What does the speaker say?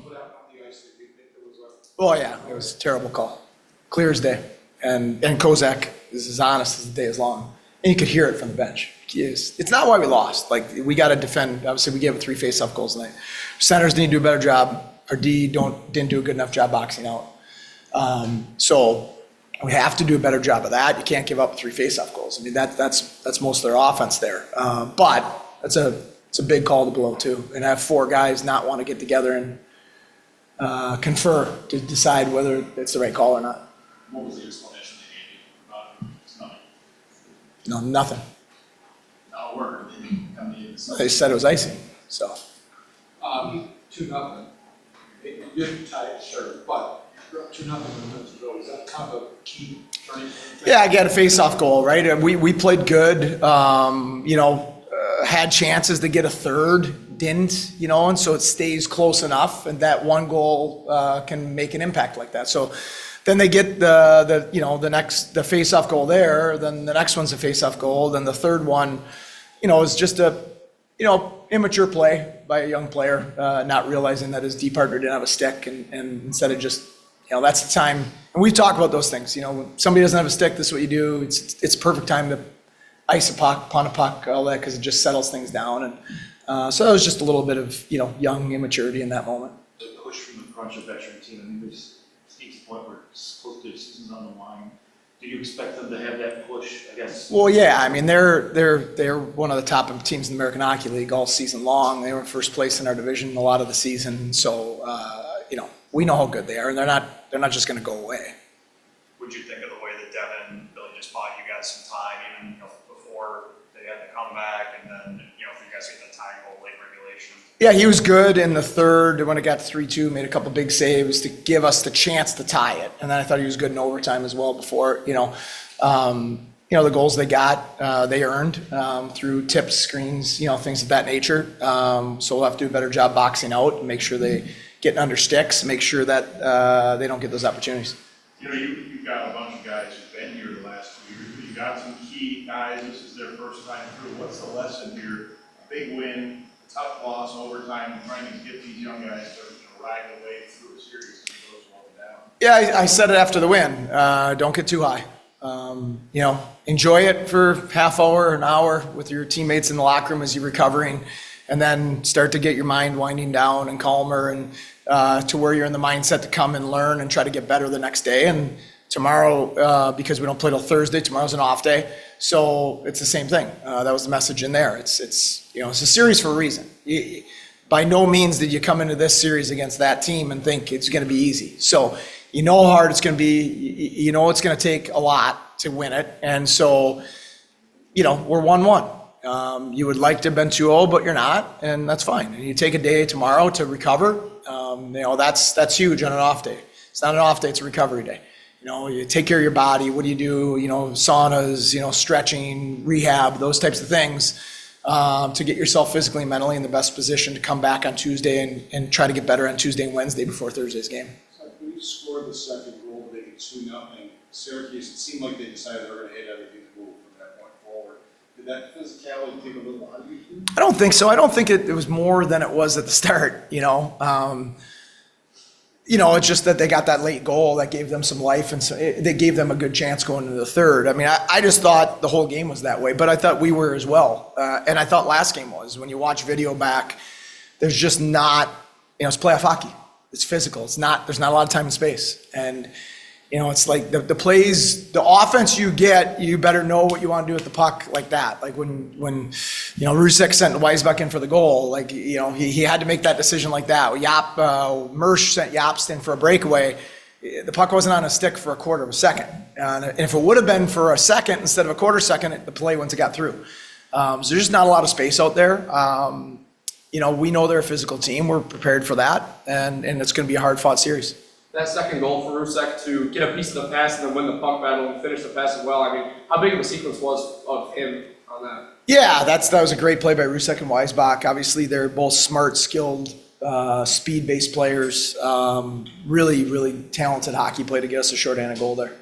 What happened on the ice? Did you think there was Oh yeah, it was a terrible call. Clear as day. And Kozak is as honest as the day is long. And you could hear it from the bench. It's not why we lost. Like, we got to defend. Obviously, we gave up 3 face-off goals tonight. Centers need to do a better job. Our D didn't do a good enough job boxing out. So we have to do a better job of that. You can't give up 3 face-off goals. I mean, that's most of their offense there. But it's a big call to blow too. And have 4 guys not want to get together and confer to decide whether it's the right call or not. What was the explanation they gave you about tonight? No, nothing. Not a word. They didn't come to you and say. They said it was icing. So 2-0. You didn't tie it, sure, but you're up 2-0 minutes to go. Is that kind of a key turning point? yeah, I got a face-off goal, right? We played good. Had chances to get a third, didn't, and so it stays close enough, and that one goal can make an impact like that. So then they get the face-off goal there, then the next one's a face-off goal, then the third one, is just a immature play by a young player, not realizing that his D partner didn't have a stick, and instead of just, that's the time. And we've talked about those things. When somebody doesn't have a stick, this is what you do. It's perfect time to ice a puck, punt a puck, all that, because it just settles things down. And so that was just a little bit of young immaturity in that moment. The push from the Crunch, a veteran team, I mean, there's to the point where it's close to the season's on the line. Do you expect them to have that push, I guess? Well, yeah. I mean, they're one of the top teams in the American Hockey League all season long. They were in first place in our division a lot of the season. So, we know how good they are, and they're not just going to go away. Would you think of the way that Devin and Billy just bought you guys some time, even before they had the comeback, and then if you guys get the tie goal late regulation? Yeah, he was good in the third when it got to 3-2, made a couple big saves to give us the chance to tie it. And then I thought he was good in overtime as well before, the goals they got, they earned through tips, screens, things of that nature. So we'll have to do a better job boxing out and make sure they get under sticks, make sure that they don't get those opportunities. You've got a bunch of guys who've been here the last 2 years, but you've got some key guys. This is their first time through. What's the lesson here? A big win, tough loss, overtime, trying to get these young guys to ride the way through a series that goes up and down. Yeah, I said it after the win. Don't get too high. Enjoy it for half hour, an hour with your teammates in the locker room as you're recovering, and then start to get your mind winding down and calmer and to where you're in the mindset to come and learn and try to get better the next day. And tomorrow, because we don't play till Thursday, tomorrow's an off day. So it's the same thing. That was the message in there. It's a series for a reason. By no means did you come into this series against that team and think it's going to be easy. So how hard it's going to be. It's going to take a lot to win it. And so, we're 1-1. You would like to have been 2-0, but you're not, and that's fine. And you take a day tomorrow to recover. That's huge on an off day. It's not an off day; it's a recovery day. You take care of your body. What do you do? Saunas, stretching, rehab, those types of things to get yourself physically and mentally in the best position to come back on Tuesday and try to get better on Tuesday and Wednesday before Thursday's game. So when you scored the second goal, they get 2-0. Syracuse, it seemed like they decided they were going to hit everything to move from that point forward. Did that physicality take a little out of you? I don't think so. I don't think it was more than it was at the start. It's just that they got that late goal that gave them some life, and so they gave them a good chance going into the third. I mean, I just thought the whole game was that way, but I thought we were as well. And I thought last game was. When you watch video back, there's just not, it's playoff hockey. It's physical. There's not a lot of time and space. And, it's like the plays, the offense you get, you better know what you want to do with the puck like that. Like when Rusek sent Weisbeck in for the goal, he had to make that decision like that. Mersch sent Jobst in for a breakaway. The puck wasn't on a stick for a quarter of a second. And if it would have been for a second instead of a quarter second, the play wouldn't have got through. So there's just not a lot of space out there. We know they're a physical team. We're prepared for that. And it's going to be a hard-fought series. That second goal for Rusek to get a piece of the pass and then win the puck battle and finish the pass as well. I mean, how big of a sequence was of him on that? Yeah, that was a great play by Rusek and Weisbach. Obviously, they're both smart, skilled, speed-based players. Really, really talented hockey play to get us a shorthanded goal there.